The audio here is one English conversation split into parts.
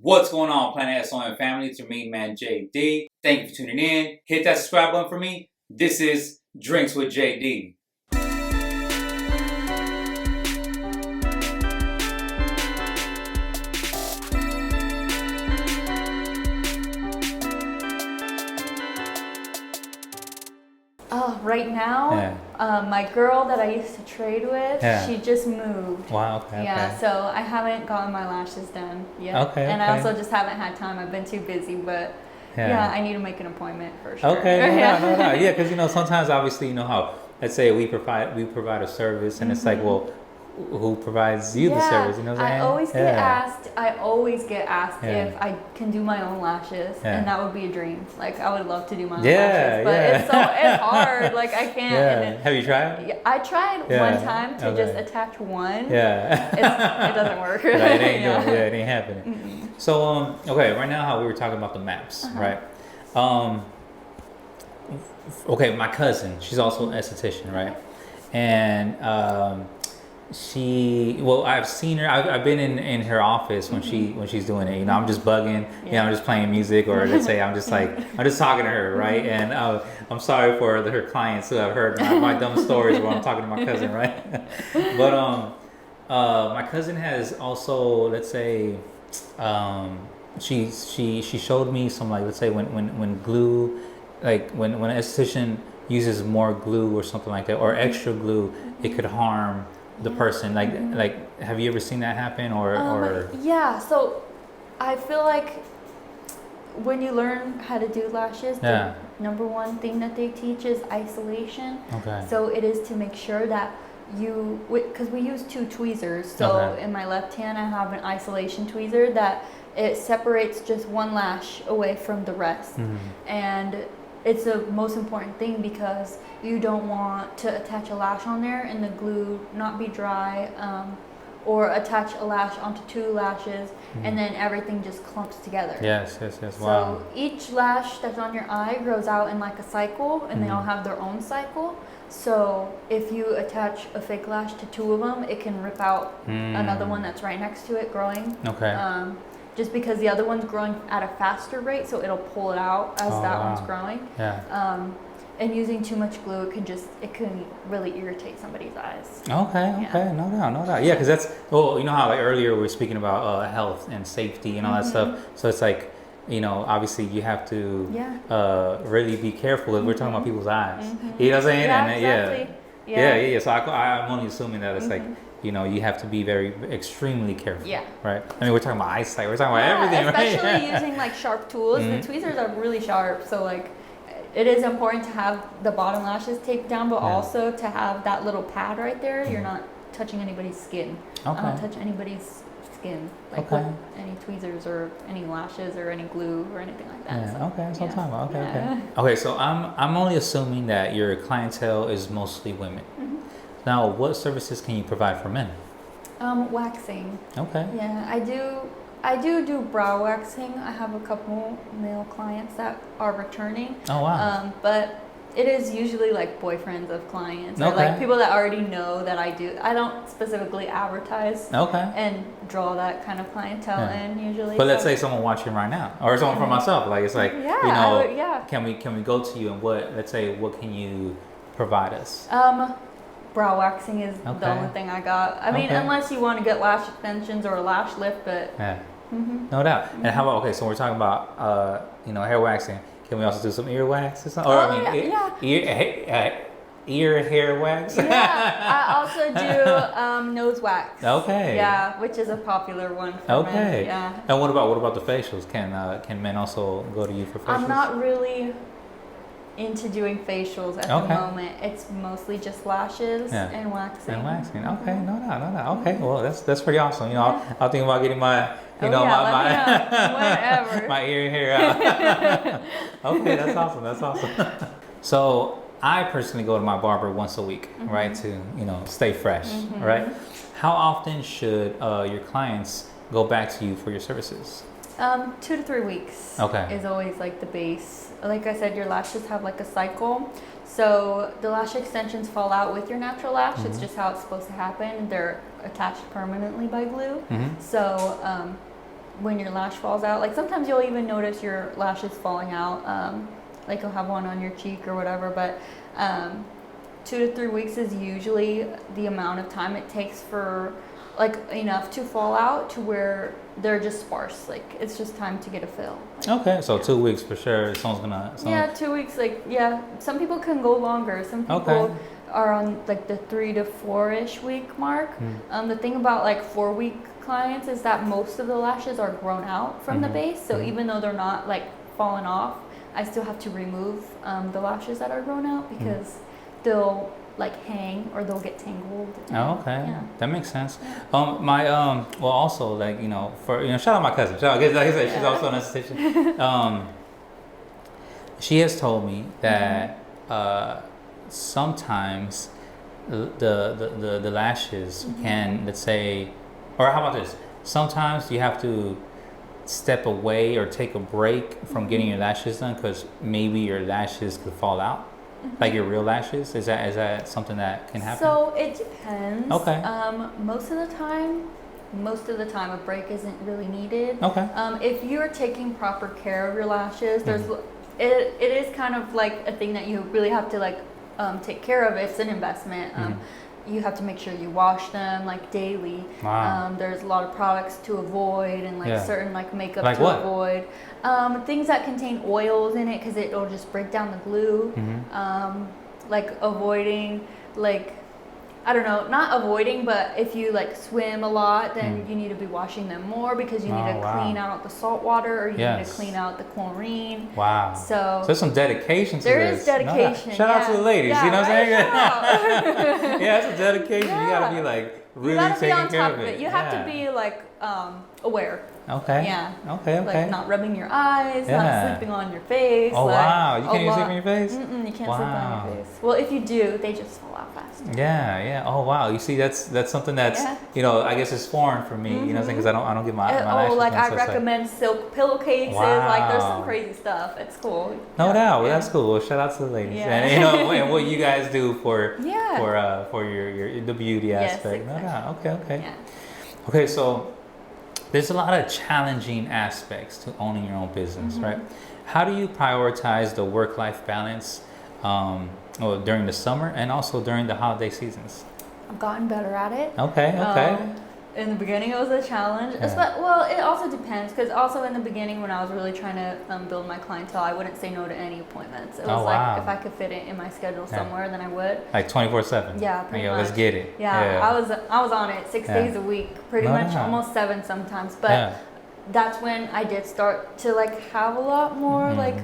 What's going on, Planet S.O.N family? It's your main man, JD. Thank you for tuning in. Hit that subscribe button for me. This is Drinks with JD. Right now, my girl that I used to trade with, she just moved. Wow, okay. Yeah, so I haven't gotten my lashes done yet. And I also just haven't had time. I've been too busy, but yeah, I need to make an appointment for sure. Okay, no doubt. Yeah, because sometimes obviously how, let's say we provide a service, and it's like, well, who provides you the service? You know what I'm saying? I always get asked if I can do my own lashes, and that would be a dream. Like, I would love to do my own lashes, but it's hard. Like, I can't. Yeah. Have you tried? Yeah, I tried one time to just attach one. Yeah. It doesn't work. It ain't happening. So okay, right now how we were talking about the maps, right? Okay, my cousin, she's also an esthetician, right? And I've seen her. I've been in her office when she's doing it. I'm just bugging. I'm just playing music, or let's say I'm just talking to her, right? And I'm sorry for her clients who have heard my dumb stories while I'm talking to my cousin, right? But my cousin has also, let's say, she showed me some, like, let's say when glue, like when an esthetician uses more glue or something like that, or extra glue, it could harm the person. Like have you ever seen that happen, or yeah, so I feel like when you learn how to do lashes, the number one thing that they teach is isolation. So it is to make sure that because we use two tweezers, so in my left hand I have an isolation tweezer that it separates just one lash away from the rest. And it's the most important thing, because you don't want to attach a lash on there and the glue not be dry, or attach a lash onto two lashes and then everything just clumps together. Yes. Wow. So each lash that's on your eye grows out in like a cycle, and they all have their own cycle. So if you attach a fake lash to two of them, it can rip out another one that's right next to it growing. Just because the other one's growing at a faster rate, so it'll pull it out as that one's growing. And using too much glue, it can really irritate somebody's eyes. Okay, no doubt. Yeah, because that's, how like earlier we were speaking about health and safety and all that stuff. So it's like, obviously you have to really be careful if we're talking about people's eyes. You know what I'm saying? Yeah, exactly. So I'm only assuming that it's like, you have to be extremely careful. Right? I mean, we're talking about eyesight. We're talking about everything, especially right? using like sharp tools. The tweezers are really sharp, so like it is important to have the bottom lashes taped down, but also to have that little pad right there. You're not touching anybody's skin. Don't touch anybody's skin, like with any tweezers or any lashes or any glue or anything like that. That's what I'm talking about. Okay, so I'm only assuming that your clientele is mostly women. Now, what services can you provide for men? Waxing. Yeah, I do brow waxing. I have a couple male clients that are returning. Oh, wow. But it is usually like boyfriends of clients, or like people that already know that I do. I don't specifically advertise and draw that kind of clientele in usually. But let's say someone watching right now, or someone for myself, like it's like, can we go to you, and what can you provide us? Brow waxing is the only thing I got. I mean, unless you want to get lash extensions or a lash lift, but no doubt. And how about, so we're talking about hair waxing. Can we also do some ear wax or something? Ear hair wax? I also do nose wax. Yeah, which is a popular one for men. Yeah. And what about the facials? Can men also go to you for facials? I'm not really into doing facials at the moment. It's mostly just lashes and waxing. Okay, no doubt. Okay, well that's pretty awesome. I'll think about getting my my ear hair out. Okay, that's awesome. So I personally go to my barber once a week, right, to stay fresh, right? How often should your clients go back to you for your services? 2 to 3 weeks is always like the base. Like I said, your lashes have like a cycle. So the lash extensions fall out with your natural lash. It's just how it's supposed to happen. They're attached permanently by glue. So when your lash falls out. Like sometimes you'll even notice your lashes falling out. Like you'll have one on your cheek or whatever, but 2 to 3 weeks is usually the amount of time it takes for like enough to fall out to where they're just sparse. Like it's just time to get a fill. Like, okay, so 2 weeks for sure. Yeah, 2 weeks. Like some people can go longer. Some people are on like the 3 to 4-ish week mark. The thing about like 4-week clients is that most of the lashes are grown out from the base. So even though they're not like fallen off, I still have to remove the lashes that are grown out because they'll like hang or they'll get tangled. Oh, okay. Yeah. That makes sense. Well, also like, shout out my cousin. Like I said, she's also an esthetician. She has told me that sometimes the lashes can, let's say, or how about this? Sometimes you have to step away or take a break from getting your lashes done because maybe your lashes could fall out. Like your real lashes? Is that something that can happen? So it depends. Okay. Most of the time a break isn't really needed. Okay. If you're taking proper care of your lashes, it is kind of like a thing that you really have to like take care of. It's an investment. You have to make sure you wash them like daily. Wow. There's a lot of products to avoid and like certain like makeup like to what? avoid. Things that contain oils in it because it'll just break down the glue. Like avoiding like, I don't know, not avoiding, but if you like swim a lot, then you need to be washing them more because you need to clean out the salt water or you need to clean out the chlorine. Wow. So there's some dedication to there this. There is dedication. Shout out to the ladies, you know what I'm saying? Yeah, it's a dedication. Yeah. You gotta be like really taking care of it. You have to be like aware. Okay. Yeah. Okay. Like not rubbing your eyes, not sleeping on your face. Oh like, wow! You can't even sleep on your face. You can't sleep on your face. Well, if you do, they just fall out fast. Yeah. Oh wow! You see, that's something that's I guess it's foreign for me. You know what I'm saying? Because I don't get my lashes like done, I recommend silk pillowcases. Wow. Like there's some crazy stuff. It's cool. No doubt. Well, that's cool. Well, shout out to the ladies. Yeah. And and what you guys do for your the beauty aspect. Exactly. No doubt. Okay. Yeah. Okay, so there's a lot of challenging aspects to owning your own business, right? How do you prioritize the work-life balance during the summer and also during the holiday seasons? I've gotten better at it. Okay. In the beginning, it was a challenge. Well, it also depends because also in the beginning, when I was really trying to build my clientele, I wouldn't say no to any appointments. It was like if I could fit it in my schedule somewhere, then I would. Like 24/7. Yeah, pretty much. Let's get it. Yeah. I was on it 6 days a week, pretty much almost 7 sometimes. But that's when I did start to like have a lot more like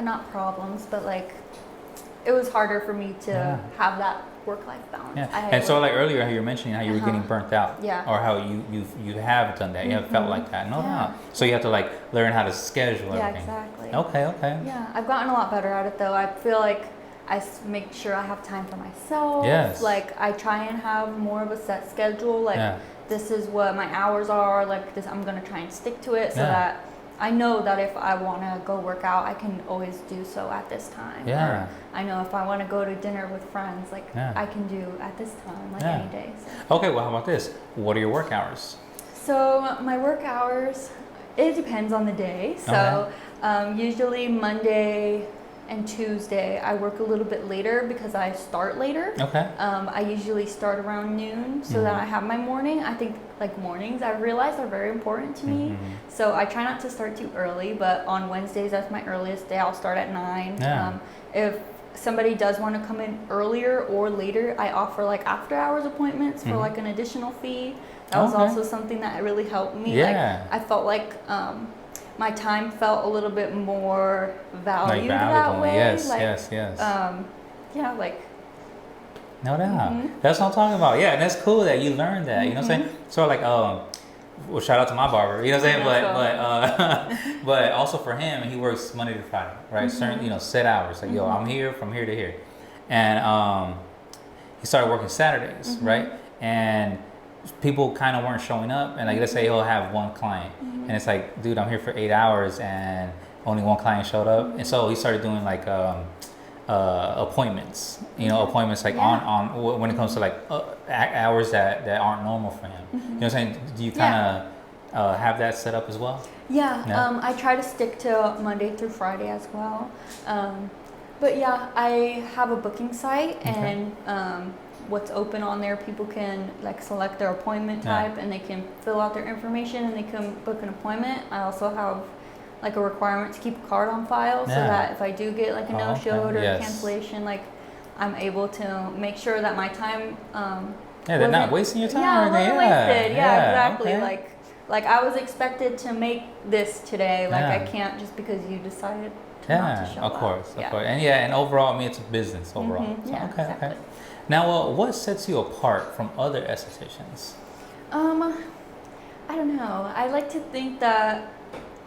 not problems, but like it was harder for me to have that work-life balance. Yeah. And so like earlier how you were mentioning how you were getting burnt out. Yeah. Or how you have done that. You have felt like that. No doubt. So you have to like learn how to schedule everything. Exactly. Okay. Yeah. I've gotten a lot better at it though. I feel like I make sure I have time for myself. Yes. Like I try and have more of a set schedule. Like this is what my hours are. Like this, I'm gonna try and stick to it so that I know that if I want to go work out, I can always do so at this time. Yeah. Or I know if I want to go to dinner with friends, like I can do at this time, like any day. So. Okay, well, how about this? What are your work hours? So my work hours, it depends on the day. So usually Monday and Tuesday, I work a little bit later because I start later. Okay. I usually start around noon so that I have my morning. I think like mornings I've realized are very important to me. So I try not to start too early, but on Wednesdays, that's my earliest day. I'll start at 9. Yeah. If somebody does want to come in earlier or later, I offer like after hours appointments for like an additional fee. That was also something that really helped me. Yeah. Like I felt like my time felt a little bit more valued like that way. Yes. Yeah, like. No doubt. That's what I'm talking about. Yeah, and that's cool that you learned that. You know what I'm saying? So like, well, shout out to my barber. You know what I'm saying? But also for him, he works Monday to Friday, right? Certain set hours. Like I'm here from here to here, and he started working Saturdays, right? And people kind of weren't showing up, and like let's say he'll have one client, and it's like, dude, I'm here for 8 hours, and only one client showed up, and so he started doing like appointments, appointments like on when it comes to like hours that aren't normal for him. You know what I'm saying? Do you kind of have that set up as well? Yeah, I try to stick to Monday through Friday as well. But yeah, I have a booking site, and what's open on there, people can like select their appointment type, and they can fill out their information, and they can book an appointment. I also have like a requirement to keep a card on file, so that if I do get like a no-show or a cancellation, like I'm able to make sure that my time they're not wasting your time. Yeah, wasn't wasted. Yeah, exactly. Okay. Like I was expected to make this today. Like I can't just because you decided not to show up. Of course. And overall, I mean, it's a business overall. Mm-hmm. Yeah, okay, exactly. okay. Now, what sets you apart from other estheticians? I don't know. I like to think that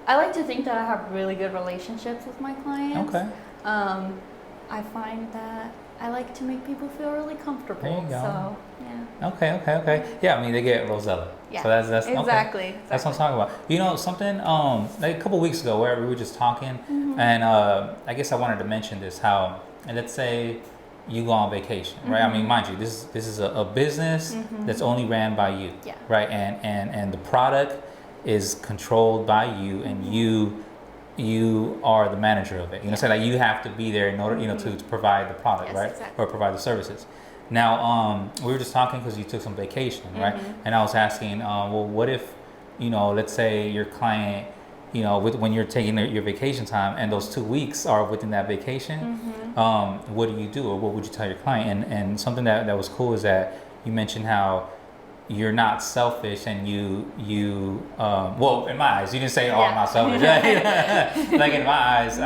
I have really good relationships with my clients. Okay. I find that I like to make people feel really comfortable. There you go. So, yeah. Okay. Yeah, I mean, they get Rozella. Yeah. So that's exactly. That's what I'm talking about. You know, something like a couple weeks ago where we were just talking, and I guess I wanted to mention this, how, and let's say you go on vacation, right? I mean, mind you, this is a business that's only ran by you, right? And the product is controlled by you, and you are the manager of it. You know, so like you have to be there in order, to provide the product, right? Exactly. Or provide the services. Now, we were just talking because you took some vacation, right? And I was asking, well, what if, let's say your client, when you're taking your vacation time and those 2 weeks are within that vacation, what do you do, or what would you tell your client? And something that was cool is that you mentioned how you're not selfish, and you well, in my eyes, you didn't say, I'm not selfish. Like in my eyes,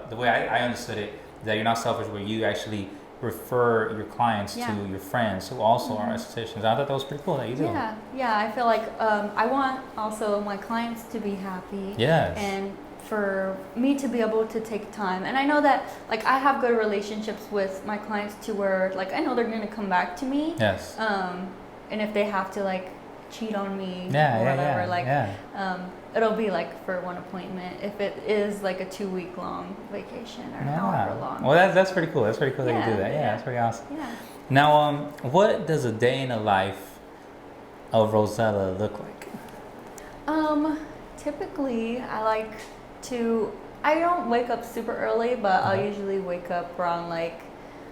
the way I understood it, that you're not selfish, where you actually refer your clients to your friends who also are estheticians. I thought that was pretty cool that you do. Yeah, I feel like I want also my clients to be happy. Yes. And for me to be able to take time. And I know that like I have good relationships with my clients to where like I know they're gonna come back to me. Yes. And if they have to like cheat on me or whatever, it'll be like for one appointment. If it is like a 2-week long vacation or however long. Well, that's pretty cool. That's pretty cool that you do that. Yeah, that's pretty awesome. Yeah. Now, what does a day in the life of Rozella look like? Typically I don't wake up super early, but I'll usually wake up around like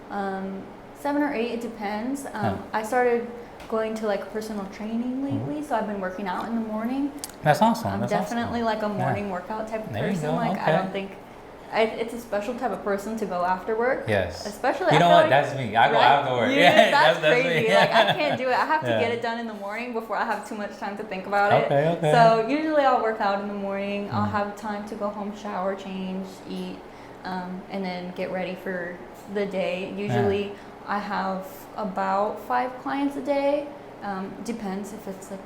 7 or 8, it depends. I started going to like personal training lately, so I've been working out in the morning. That's awesome. I'm definitely like a morning workout type of person. Like I don't think it's a special type of person to go after work. Yes. Especially you know what? That's me. I go after work. That's crazy. Like I can't do it. I have to get it done in the morning before I have too much time to think about it. Okay. So usually I'll work out in the morning. I'll have time to go home, shower, change, eat, and then get ready for the day. Usually I have about 5 clients a day. Depends if it's like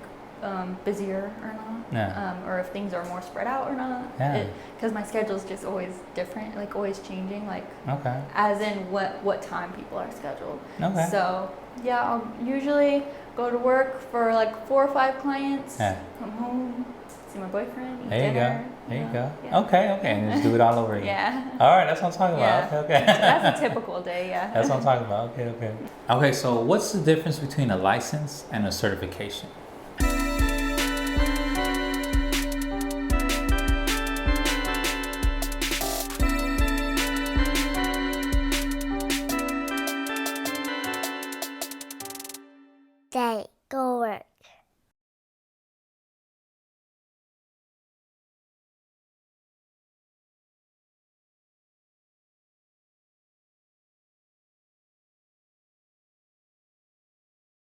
busier or not, or if things are more spread out or not. Because my schedule is just always different, like always changing. Like as in what time people are scheduled. So yeah, I'll usually go to work for like 4 or 5 clients. Come home, see my boyfriend, eat dinner. There you go. Yeah. Okay. And just do it all over again. All right, that's what I'm talking about. Okay. That's a typical day, That's what I'm talking about. Okay. Okay, so what's the difference between a license and a certification? Day, go work.